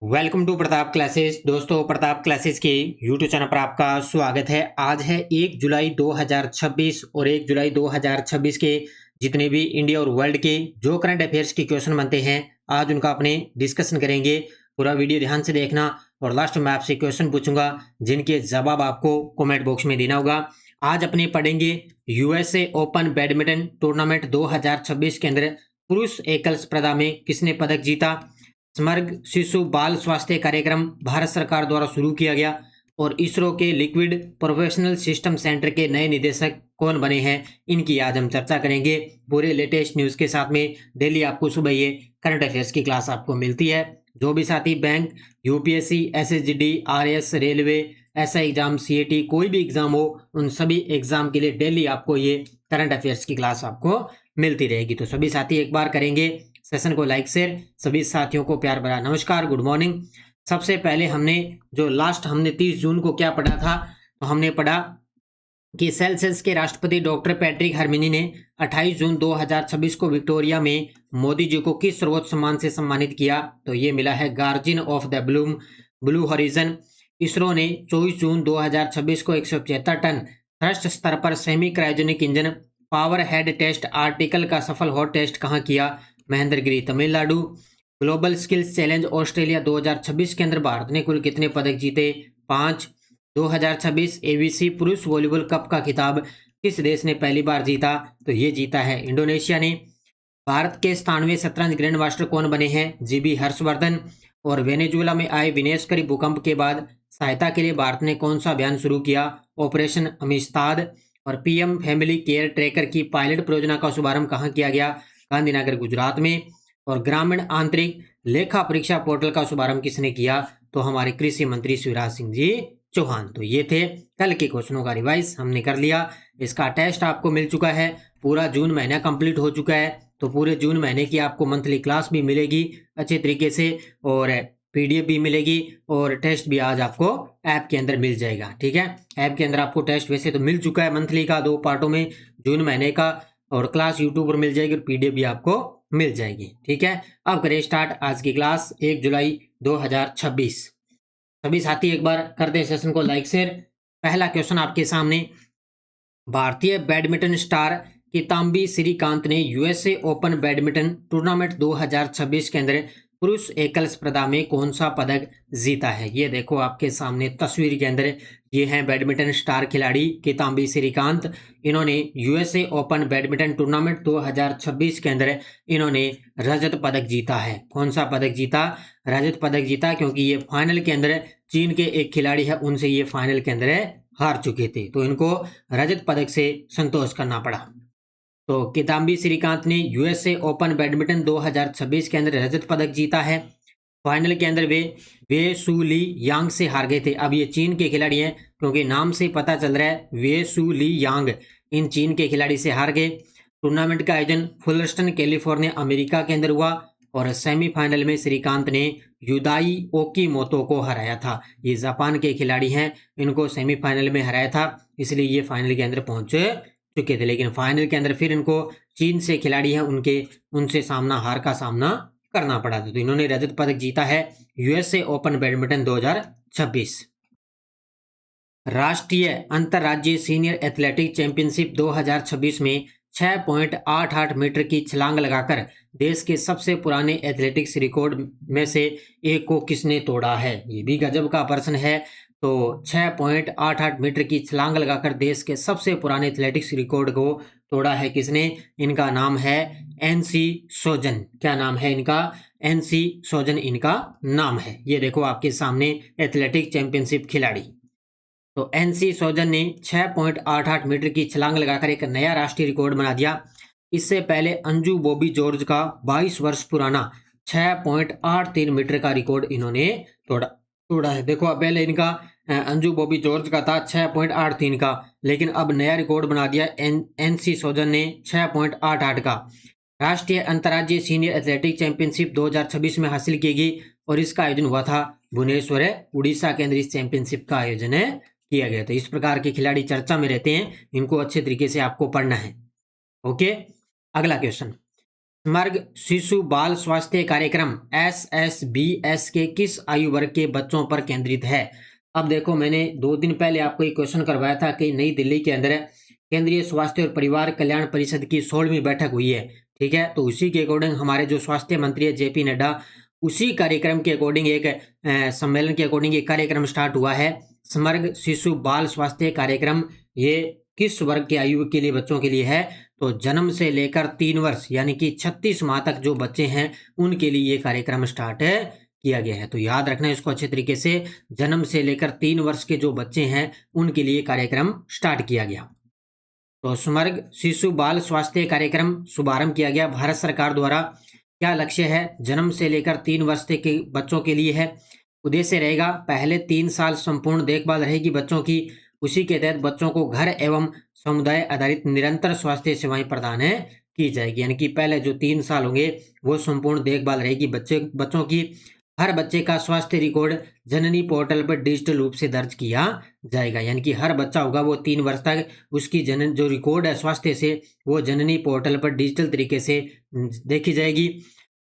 Welcome to Pratap classes. दोस्तों, Pratap classes के YouTube channel पर आपका स्वागत है। आज है 1 जुलाई 2026 और 1 जुलाई 2026 के जितने भी इंडिया और वर्ल्ड के जो करंट अफेयर्स के क्वेश्चन बनते हैं, आज उनका अपने डिस्कशन करेंगे। पूरा वीडियो ध्यान से देखना और लास्ट में आपसे क्वेश्चन पूछूंगा जिनके जवाब आपको कमेंट बॉक्स में देना होगा। आज अपने पढ़ेंगे यूएसए ओपन बैडमिंटन टूर्नामेंट 2026 के अंदर पुरुष एकल स्पर्धा में किसने पदक जीता। समग्र शिशु बाल स्वास्थ्य कार्यक्रम भारत सरकार द्वारा शुरू किया गया और इसरो के लिक्विड प्रोफेशनल सिस्टम सेंटर के नए निदेशक कौन बने हैं, इनकी आज हम चर्चा करेंगे पूरे लेटेस्ट न्यूज़ के साथ में। डेली आपको सुबह ये करंट अफेयर्स की क्लास आपको मिलती है। जो भी साथी bank, UPSC, SSGD, RS, railway, SI exam, CAT, कोई भी एग्जाम हो, उन सभी एग्जाम के लिए डेली आपको ये करंट अफेयर्स की क्लास आपको मिलती रहेगी। तो सभी साथी एक बार करेंगे सेशन को लाइक शेयर। सभी साथियों को प्यार भरा नमस्कार, गुड मॉर्निंग। सबसे पहले हमने 30 जून को क्या पढ़ा था, तो हमने पढ़ा कि सेल्सियस के राष्ट्रपति डॉक्टर पैट्रिक हरमिनी ने 28 जून 2026 को विक्टोरिया में मोदी जी को किस सर्वोच्च सम्मान से सम्मानित किया, तो ये मिला है guardian of the blue horizon. ISRO ने 24 जून 2026 को 175 टन थ्रस्ट स्तर पर semi cryogenic engine power head test article का सफल हॉट टेस्ट कहाँ किया, Mahendragiri, Tamil Nadu. Global skills challenge Australia 2026 के अंदर भारत ने कुल कितने पदक जीते, 5। 2026 एबीसी पुरुष वॉलीबॉल कप का खिताब किस देश ने पहली बार जीता, तो ये जीता है इंडोनेशिया ने। भारत के 97वें शतरंज ग्रैंड मास्टर कौन बने हैं, जीबी हर्षवर्धन। और वेनेजुएला में आए विनाशकारी भूकंप के बाद सहायता के लिए भारत ने कौन सा अभियान शुरू किया, ऑपरेशन अमिस्ताद। और पीएम फैमिली केयर ट्रैकर की पायलट परियोजना का शुभारंभ कहाँ किया गया, गांधीनगर, गुजरात में। और ग्रामीण आंतरिक लेखा परीक्षा पोर्टल का शुभारंभ किसने किया, तो हमारे कृषि मंत्री शिवराज सिंह जी चौहान। तो ये थे कल के क्वेश्चनों का रिवाइज हमने कर लिया। इसका टेस्ट आपको मिल चुका है। पूरा जून महीना कंप्लीट हो चुका है, तो पूरे जून महीने की आपको मंथली क्लास भी मिलेगी अच्छे तरीके से, और पीडीएफ भी मिलेगी, और टेस्ट भी आज आपको ऐप के अंदर मिल जाएगा। ठीक है, ऐप के अंदर आपको टेस्ट वैसे तो मिल चुका है मंथली का 2 पार्टों में, जून महीने का, और क्लास यूट्यूब पर मिल जाएगी और पीडीएफ भी आपको मिल जाएगी। ठीक है, अब करें स्टार्ट आज की क्लास 1 जुलाई 2026। सभी साथी एक बार कर दे सेशन को लाइक शेयर। पहला क्वेश्चन आपके सामने, भारतीय बैडमिंटन स्टार किदाम्बी श्रीकांत ने यूएसए ओपन बैडमिंटन टूर्नामेंट 2026 के अंदर पुरुष एकल स्पर्धा में कौन सा पदक जीता है। ये देखो आपके सामने तस्वीर के अंदर, ये हैं बैडमिंटन स्टार खिलाड़ी किदाम्बी श्रीकांत। इन्होंने यूएसए ओपन बैडमिंटन टूर्नामेंट 2026 के अंदर इन्होंने रजत पदक जीता है। कौन सा पदक जीता, रजत पदक जीता, क्योंकि ये फाइनल के अंदर चीन के एक खिलाड़ी है, उनसे ये फाइनल के अंदर हार चुके थे, तो इनको रजत पदक से संतोष करना पड़ा। तो किदाम्बी श्रीकांत ने यूएसए ओपन बैडमिंटन 2026 के अंदर रजत पदक जीता है। फाइनल के अंदर वे सू ली यांग से हार गए थे। अब ये चीन के खिलाड़ी हैं, क्योंकि नाम से पता चल रहा है वे सू ली यांग इन चीन के खिलाड़ी से हार गए। टूर्नामेंट का आयोजन फुलस्टन कैलिफोर्निया अमेरिका के अंदर हुआ, और सेमीफाइनल में श्रीकांत ने युदाई ओकीमोतो को हराया था। ये जापान के खिलाड़ी हैं, इनको सेमीफाइनल में हराया था, इसलिए ये फाइनल के अंदर पहुंच चुके थे। लेकिन फाइनल के अंदर फिर इनको चीन से खिलाड़ी हैं उनसे हार का सामना करना पड़ा था। तो इन्होंने रजत पदक जीता है यूएसए ओपन बैडमिंटन 2026। राष्ट्रीय अंतर्राज्यीय सीनियर एथलेटिक चैंपियनशिप 2026 में 6.88 मीटर की छलांग लगाकर देश के सबसे पुराने एथलेटिक्स रिकॉर्ड में से एक को किसने तोड़ा है। ये भी गजब का प्रश्न है। तो 6.88 मीटर की छलांग लगाकर देश के सबसे पुराने एथलेटिक्स रिकॉर्ड को तोड़ा है किसने, इनका नाम है एनसी सोजन। क्या नाम है इनका, एनसी सोजन इनका नाम है। ये देखो आपके सामने एथलेटिक चैंपियनशिप खिलाड़ी। तो एनसी सोजन ने 6.88 मीटर की छलांग लगाकर एक नया राष्ट्रीय रिकॉर्ड बना दिया। इससे पहले अंजू बॉबी जॉर्ज का 22 वर्ष पुराना 6.83 मीटर का रिकॉर्ड इन्होंने तोड़ा है। देखो पहले इनका अंजू बॉबी जॉर्ज का था 6.83 का, लेकिन अब नया रिकॉर्ड बना दिया एनसी सोजन ने 6.88 का। राष्ट्रीय अंतर्राज्यीय सीनियर एथलेटिक चैंपियनशिप 2026 में हासिल की गई, और इसका आयोजन हुआ था भुवनेश्वर, उड़ीसा के अंदर इस चैंपियनशिप का आयोजन किया गया। तो इस प्रकार के खिलाड़ी चर्चा में रहते हैं, इनको अच्छे तरीके से आपको पढ़ना है। ओके, अगला क्वेश्चन, समग्र शिशु बाल स्वास्थ्य कार्यक्रम SSBS के किस आयु वर्ग के बच्चों पर केंद्रित है? अब देखो, मैंने 2 दिन पहले आपको एक क्वेश्चन करवाया था कि नई दिल्ली के अंदर केंद्रीय स्वास्थ्य और परिवार कल्याण परिषद की 16वीं बैठक हुई है। ठीक है, तो उसी के अकॉर्डिंग हमारे जो स्वास्थ्य मंत्री है JP नड्डा, उसी कार्यक्रम के अकॉर्डिंग एक सम्मेलन के अकॉर्डिंग एक कार्यक्रम स्टार्ट हुआ है, समग्र शिशु बाल स्वास्थ्य कार्यक्रम। ये किस वर्ग के आयु के लिए, बच्चों के लिए है? तो जन्म से लेकर 3 वर्ष यानी कि 36 माह तक जो बच्चे हैं उनके लिए ये कार्यक्रम स्टार्ट किया गया है। तो याद रखना इसको अच्छे तरीके से, जन्म से लेकर 3 वर्ष के जो बच्चे हैं उनके लिए कार्यक्रम स्टार्ट किया गया। तो समग्र शिशु बाल स्वास्थ्य कार्यक्रम शुभारंभ किया गया भारत सरकार द्वारा। क्या लक्ष्य है? जन्म से लेकर 3 वर्ष तक के बच्चों के लिए है। उद्देश्य रहेगा, पहले 3 साल संपूर्ण देखभाल रहेगी बच्चों की। उसी के तहत बच्चों को घर एवं समुदाय आधारित निरंतर स्वास्थ्य सेवाएं प्रदान की जाएगी। यानी कि पहले जो 3 साल होंगे वो संपूर्ण देखभाल रहेगी बच्चों की। हर बच्चे का स्वास्थ्य रिकॉर्ड जननी पोर्टल पर डिजिटल रूप से दर्ज किया जाएगा। यानी कि हर बच्चा होगा वो 3 वर्ष तक उसकी जो रिकॉर्ड है स्वास्थ्य से, वो जननी पोर्टल पर डिजिटल तरीके से देखी जाएगी।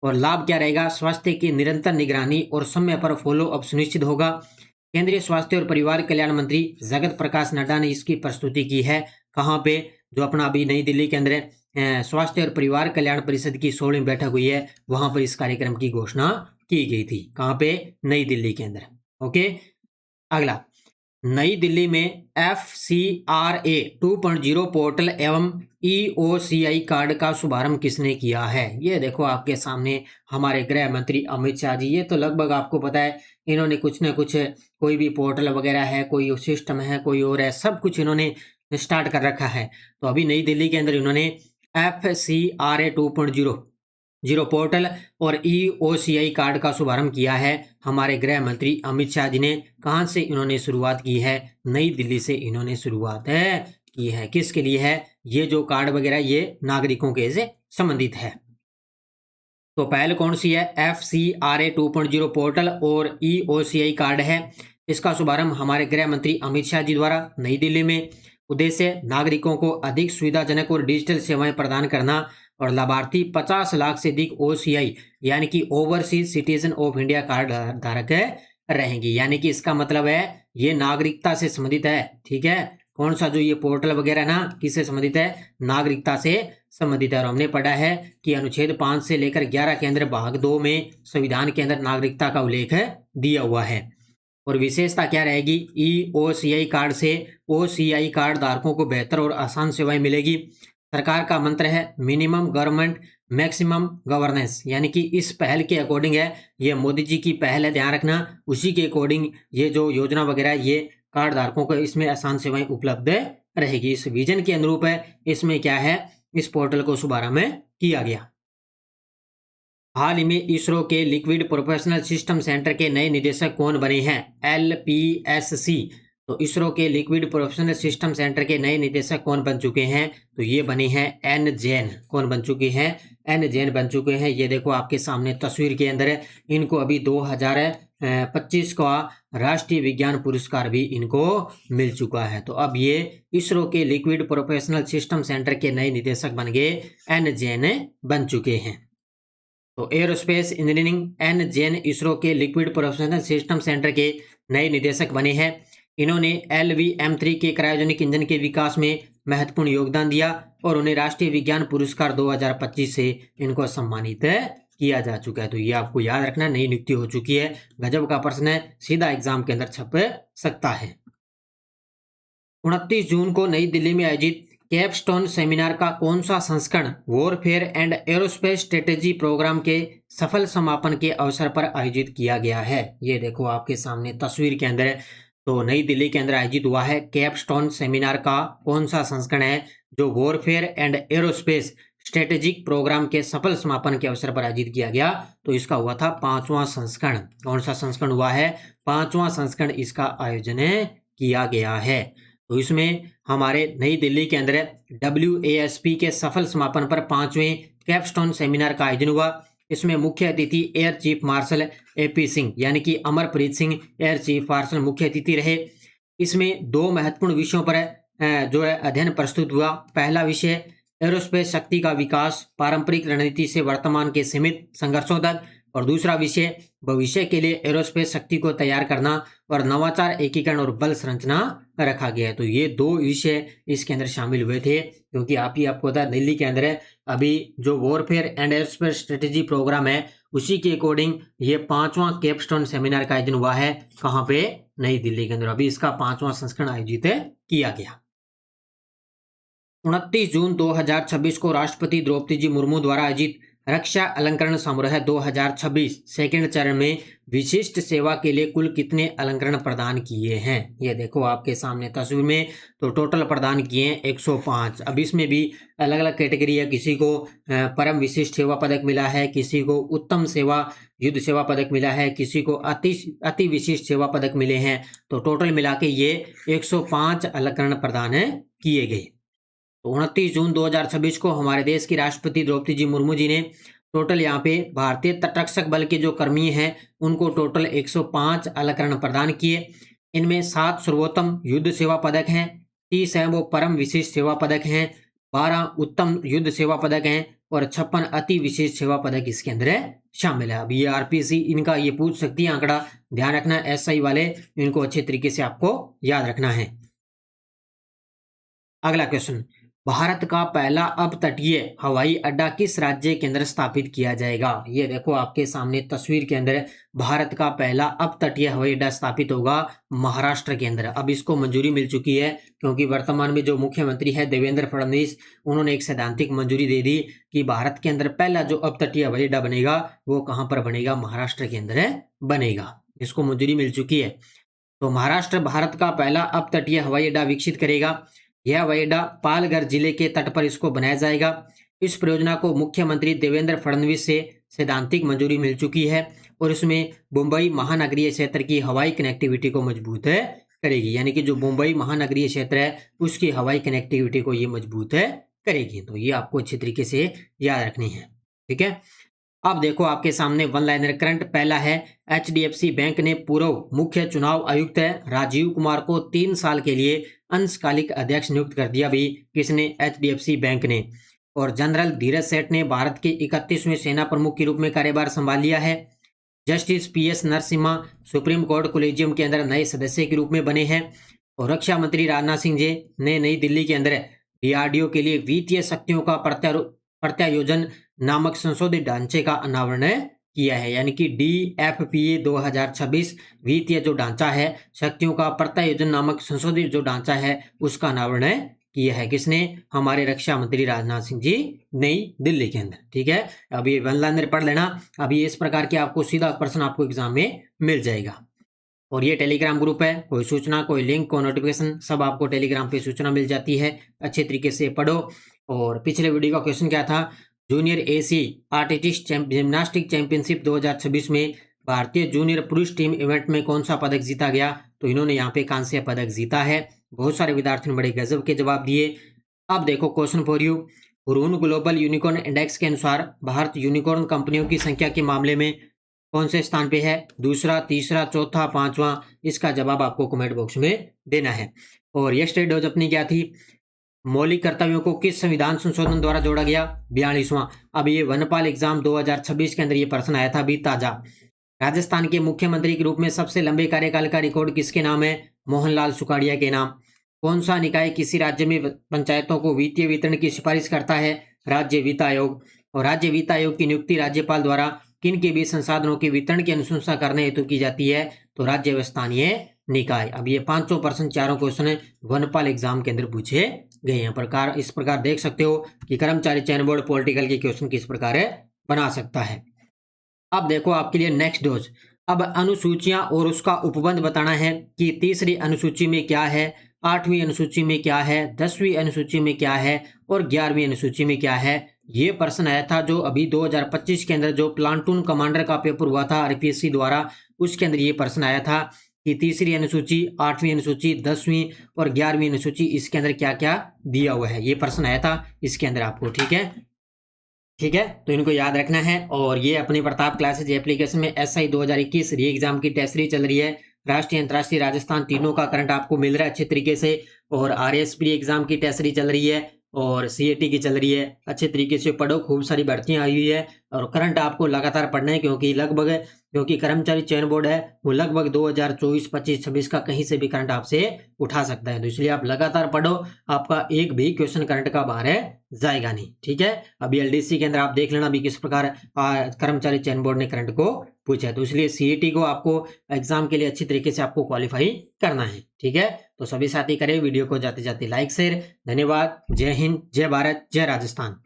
और लाभ क्या रहेगा? स्वास्थ्य की निरंतर निगरानी और समय पर फॉलो अप सुनिश्चित होगा। केंद्रीय स्वास्थ्य और परिवार कल्याण मंत्री जगत प्रकाश नड्डा ने इसकी प्रस्तुति की है। कहाँ पे? जो अपना अभी नई दिल्ली के अंदर स्वास्थ्य और परिवार कल्याण परिषद की 16वीं बैठक हुई है, वहां पर इस कार्यक्रम की घोषणा की गई थी। कहाँ पे? नई दिल्ली के अंदर। ओके, अगला, नई दिल्ली में FCRA 2.0 पोर्टल एवं EOCI कार्ड का शुभारंभ किसने किया है? ये देखो आपके सामने हमारे गृह मंत्री अमित शाह जी। ये तो लगभग आपको पता है, इन्होंने कुछ ना कुछ, कोई भी पोर्टल वगैरह है, कोई सिस्टम है, कोई और है, सब कुछ इन्होंने स्टार्ट कर रखा है। तो अभी नई दिल्ली के अंदर इन्होंने FCRA 2.0 पोर्टल और EOCI कार्ड का शुभारंभ किया है। हमारे गृह मंत्री अमित शाह जी ने कहां से इन्होंने शुरुआत की है? नई दिल्ली से इन्होंने शुरुआत की है। किसके लिए है? ये जो कार्ड वगैरह ये नागरिकों के से संबंधित है। तो पहल कौन सी है? FCRA 2.0 पोर्टल और EOCI कार्ड है। इसका शुभारंभ हमारे गृह मंत्री अमित शाह जी द्वारा नई दिल्ली में। उद्देश्य, नागरिकों को अधिक सुविधाजनक और डिजिटल सेवाएं प्रदान करना और लाभार्थी 50 लाख से अधिक OCI यानी कि overseas citizen of India card धारक रहेंगी। यानी कि इसका मतलब है ये नागरिकता से संबंधित है। ठीक है, कौन सा जो ये पोर्टल वगैरह ना, किससे संबंधित है? नागरिकता से संबंधित है। और हमने पढ़ा है कि अनुच्छेद 5 से लेकर 11 के अंदर भाग 2 में संविधान के अंदर नागरिकता का उल्लेख दिया हुआ है। और विशेषता क्या रहेगी? EOCI कार्ड से OCI कार्ड धारकों को बेहतर और आसान सेवाएं मिलेगी। सरकार का मंत्र है मिनिमम गवर्नमेंट मैक्सिमम गवर्नेंस। यानी कि इस पहल के अकॉर्डिंग है, ये मोदी जी की पहल है, ध्यान रखना। उसी के अकॉर्डिंग ये जो योजना वगैरह, ये कार्ड धारकों को इसमें आसान सेवाएं उपलब्ध रहेगी। इस विजन के अनुरूप है, इसमें क्या है, इस पोर्टल को शुभारंभ किया गया। हाल ही में इसरो के लिक्विड प्रोफेशनल सिस्टम सेंटर के नए निदेशक कौन बने हैं? LPSC। तो इसरो के लिक्विड प्रोफेशनल सिस्टम सेंटर के नए निदेशक कौन बन चुके हैं? तो ये बने हैं N जैन। कौन बन चुके हैं? N जैन बन चुके हैं। ये देखो आपके सामने तस्वीर के अंदर है। इनको अभी 2025 का राष्ट्रीय विज्ञान पुरस्कार भी इनको मिल चुका है। तो अब ये इसरो के लिक्विड प्रोफेशनल सिस्टम सेंटर के नए निदेशक बन गए, N जैन बन चुके हैं। तो aerospace engineering N Jain ISRO के लिक्विड प्रोफेशनल सिस्टम सेंटर के नए निदेशक बने हैं। इन्होंने LVM-3 के क्रायोजेनिक इंजन के विकास में महत्वपूर्ण योगदान दिया और उन्हें राष्ट्रीय विज्ञान पुरस्कार 2025 से इनको सम्मानित किया जा चुका है। तो ये आपको याद रखना, नई नियुक्ति हो चुकी है। गजब का प्रश्न है, सीधा एग्जाम के अंदर छप सकता है। 29 जून को नई दिल्ली में आयोजित कैपस्टोन सेमिनार का कौन सा संस्करण warfare and aerospace strategy programme के सफल समापन के अवसर पर आयोजित किया गया है? ये देखो आपके सामने तस्वीर के अंदर है। तो नई दिल्ली के अंदर आयोजित हुआ है कैपस्टोन सेमिनार का कौन सा संस्करण है जो warfare and aerospace strategic programme के सफल समापन के अवसर पर आयोजित किया गया? तो इसका हुआ था 5वां संस्करण। कौन सा संस्करण हुआ है? 5वां संस्करण इसका आयोजन किया गया है। तो इसमें हमारे नई दिल्ली के अंदर WASP के सफल समापन पर 5वें कैपस्टोन सेमिनार का आयोजन हुआ। इसमें मुख्य अतिथि air chief marshal AP Singh यानी कि Amarpreet Singh air chief marshal मुख्य अतिथि रहे। इसमें 2 महत्वपूर्ण विषयों पर जो है अध्ययन प्रस्तुत हुआ। पहला विषय एरोस्पेस शक्ति का विकास पारंपरिक रणनीति से वर्तमान के सीमित संघर्षों तक, और दूसरा विषय भविष्य के लिए एरोस्पेस शक्ति को तैयार करना और नवाचार, एकीकरण और बल संरचना रखा गया है। तो ये 2 विषय इसके अंदर शामिल हुए थे, क्योंकि आपको पता है दिल्ली के अंदर अभी जो warfare and aerospace strategy programme है, उसी के अकॉर्डिंग ये 5वां कैपस्टोन सेमिनार का आयोजन हुआ है। कहाँ पे? नई दिल्ली के अंदर। अभी इसका 5वां संस्करण आयोजित किया गया। 29 जून 2026 को राष्ट्रपति द्रौपदी जी मुर्मू द्वारा आयोजित रक्षा अलंकरण समारोह 2026 सेकंड चरण में विशिष्ट सेवा के लिए कुल कितने अलंकरण प्रदान किए हैं? ये देखो आपके सामने तस्वीर में। तो टोटल प्रदान किए हैं 105। अब इसमें भी अलग अलग कैटेगरी है। किसी को परम विशिष्ट सेवा पदक मिला है, किसी को उत्तम सेवा युद्ध सेवा पदक मिला है, किसी को अति विशिष्ट सेवा पदक मिले हैं। तो टोटल मिला के ये 105 अलंकरण प्रदान किए गए। तो 29 जून 2026 को हमारे देश की राष्ट्रपति द्रौपदी जी मुर्मू जी ने टोटल यहाँ पे भारतीय तटरक्षक बल के जो कर्मी हैं उनको टोटल 105 अलंकरण प्रदान किए। इनमें 7 सर्वोत्तम युद्ध सेवा पदक हैं, 30 हैं वो परम विशिष्ट सेवा पदक हैं, 12 उत्तम युद्ध सेवा पदक हैं और 56 अति विशिष्ट सेवा पदक इसके अंदर शामिल है। अब ये आरपीसी इनका ये पूछ सकती है आंकड़ा, ध्यान रखना। एसआई वाले इनको अच्छे तरीके से आपको याद रखना है। अगला क्वेश्चन, भारत का पहला अपतटीय हवाई अड्डा किस राज्य के अंदर स्थापित किया जाएगा? ये देखो आपके सामने तस्वीर के अंदर भारत का पहला अपतटीय हवाई अड्डा स्थापित होगा महाराष्ट्र के अंदर। अब इसको मंजूरी मिल चुकी है, क्योंकि वर्तमान में जो मुख्यमंत्री है देवेंद्र फडणवीस, उन्होंने एक सैद्धांतिक मंजूरी दे दी कि भारत के अंदर पहला जो अपतटीय हवाई अड्डा बनेगा वो कहाँ पर बनेगा? महाराष्ट्र के अंदर बनेगा। इसको मंजूरी मिल चुकी है। तो महाराष्ट्र भारत का पहला अपतटीय हवाई अड्डा विकसित करेगा। यह हवाई अड्डा पालघर जिले के तट पर इसको बनाया जाएगा। इस परियोजना को मुख्यमंत्री देवेंद्र फडणवीस से सैद्धांतिक मंजूरी मिल चुकी है और इसमें मुंबई महानगरीय क्षेत्र की हवाई कनेक्टिविटी को मजबूत करेगी। यानी कि जो मुंबई महानगरीय क्षेत्र है उसकी हवाई कनेक्टिविटी को ये मजबूत करेगी। तो ये आपको अच्छी तरीके से याद रखनी है, ठीक है। अब देखो आपके सामने वन लाइनर करंट पहला है, एचडीएफसी बैंक ने पूर्व मुख्य चुनाव आयुक्त राजीव कुमार को 3 साल के लिए अंशकालिक अध्यक्ष नियुक्त कर दिया। भी किसने? एचडीएफसी बैंक ने। और जनरल धीरज सेठ ने भारत के 31वें सेना प्रमुख के रूप में कार्यभार संभाल लिया है। Justice PS Narasimha supreme court collegium के अंदर नए सदस्य के रूप में बने हैं। और रक्षा मंत्री राजनाथ सिंह जी ने नई दिल्ली के अंदर डीआरडीओ के लिए वित्तीय शक्तियों का प्रत्यायोजन नामक संशोधित ढांचे का अनावरण किया है। यानी कि DFPA 2026 वित्तीय जो ढांचा है, शक्तियों का प्रत्यायोजन नामक संशोधित जो ढांचा है उसका अनावरण किया है। किसने? हमारे रक्षा मंत्री राजनाथ सिंह जी नई दिल्ली के अंदर, ठीक है। अब ये वन लाइनर पढ़ लेना। अभी इस प्रकार के आपको सीधा प्रश्न आपको एग्जाम में मिल जाएगा। और ये टेलीग्राम ग्रुप है, कोई सूचना, कोई लिंक, कोई नोटिफिकेशन सब आपको टेलीग्राम पे सूचना मिल जाती है। अच्छे तरीके से पढ़ो। और पिछले वीडियो का क्वेश्चन क्या था? Junior AC artist gymnastic championship 2026 में भारतीय जूनियर पुरुष टीम इवेंट में कौन सा पदक जीता गया? तो इन्होंने यहाँ पे कांस्य पदक जीता है। बहुत सारे विद्यार्थियों ने बड़े गजब के जवाब दिए। अब देखो question for you, Hurun global unicorn index के अनुसार भारत यूनिकॉर्न कंपनियों की संख्या के मामले में कौन से स्थान पे है? दूसरा, तीसरा, चौथा, पांचवा? इसका जवाब आपको कमेंट बॉक्स में देना है। और यस्टरडे डोज अपनी क्या थी? मौलिक कर्तव्यों को किस संविधान संशोधन द्वारा जोड़ा गया? 42वां। अब ये वनपाल एग्जाम 2026 के अंदर ये प्रश्न आया था अभी ताजा। राजस्थान के मुख्यमंत्री के रूप में सबसे लंबे कार्यकाल का रिकॉर्ड किसके नाम है? मोहनलाल सुखाड़िया के नाम। कौन सा निकाय किसी राज्य में पंचायतों को वित्तीय वितरण की सिफारिश करता है? राज्य वित्त आयोग। और राज्य वित्त आयोग की नियुक्ति राज्यपाल द्वारा किन के बीच संसाधनों के वितरण की अनुशंसा करने हेतु की जाती है? तो राज्य व स्थानीय निकाय। अब ये 500% चारों क्वेश्चन वनपाल एग्जाम के अंदर पूछे गए हैं। प्रकार इस प्रकार देख सकते हो कि कर्मचारी चयन बोर्ड पॉलिटिकल के क्वेश्चन किस प्रकार बना सकता है। अब देखो आपके लिए नेक्स्ट डोज। अब अनुसूचियां और उसका उपबंध बताना है कि तीसरी अनुसूची में क्या है, 8वीं अनुसूची में क्या है, 10वीं अनुसूची में क्या है और 11वीं अनुसूची में क्या है। ये प्रश्न आया था जो अभी 2025 के अंदर जो प्लाटून कमांडर का पेपर हुआ था आरपीएससी द्वारा, उसके अंदर ये प्रश्न आया था कि तीसरी अनुसूची, 8वीं अनुसूची, 10वीं और 11वीं अनुसूची इसके अंदर क्या क्या दिया हुआ है। ये प्रश्न आया था इसके अंदर आपको, ठीक है, ठीक है। तो इनको याद रखना है। और ये अपने प्रताप क्लासेज एप्लीकेशन में SI 2021 री एग्जाम की टेस्ट सीरीज चल रही है। राष्ट्रीय, अंतर्राष्ट्रीय, राजस्थान तीनों का करंट आपको मिल रहा है अच्छे तरीके से। और RSP एग्जाम की टेस्ट सीरीज चल रही है। और सीएटी की चल रही है, अच्छे तरीके से पढ़ो, खूब सारी भर्तियां आई हुई है और करंट आपको लगातार पढ़ना है क्योंकि कर्मचारी चयन बोर्ड है वो लगभग 2024, 25, 26 का कहीं से भी करंट आपसे उठा सकता है। तो इसलिए आप लगातार पढ़ो, आपका एक भी क्वेश्चन करंट का बाहर है जाएगा नहीं। ठीक है, अभी एलडीसी के अंदर आप देख लेना अभी किस प्रकार कर्मचारी चयन बोर्ड ने करंट को पूछा है। तो इसलिए सीईटी को आपको एग्जाम के लिए अच्छी तरीके से आपको क्वालिफाई करना है। ठीक है, तो सभी साथी करें वीडियो को जाते जाते लाइक शेयर। धन्यवाद। जय हिंद, जय भारत, जय राजस्थान।